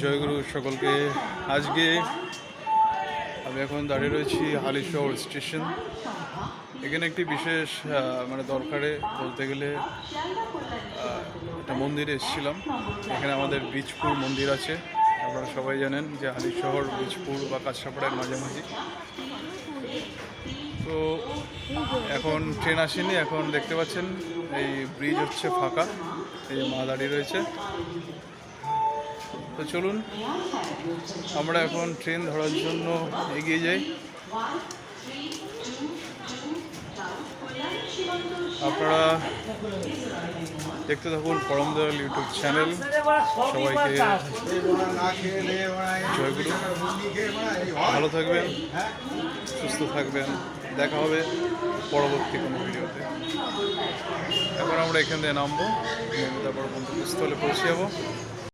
জয়গুরু সকলকে। আজকে আমি এখন দাঁড়িয়ে রয়েছি হালিশহর স্টেশন। এখানে একটি বিশেষ দরকারে বলতে গেলে একটা মন্দিরে এসেছিলাম। এখানে আমাদের বীজপুর মন্দির আছে। আপনারা সবাই জানেন যে হালিশহর বীজপুর বা কাছড়াপাড়ার মাঝামাঝি। তো এখন ট্রেন আসেনি, এখন দেখতে পাচ্ছেন এই ব্রিজ হচ্ছে ফাঁকা, এই মা দাঁড়িয়ে রয়েছে। তো চলুন আমরা এখন ট্রেন ধরার জন্য এগিয়ে যাই। আপনারা দেখতে থাকুন পরম দয়াল ইউটিউব চ্যানেল। সবাইকে জয়গুরু। ভালো থাকবেন, সুস্থ থাকবেন। দেখা হবে পরবর্তী কোনো ভিডিওতে। এখন আমরা এখান থেকে নামবো, তারপর গন্তব্যস্থলে পৌঁছে যাবো।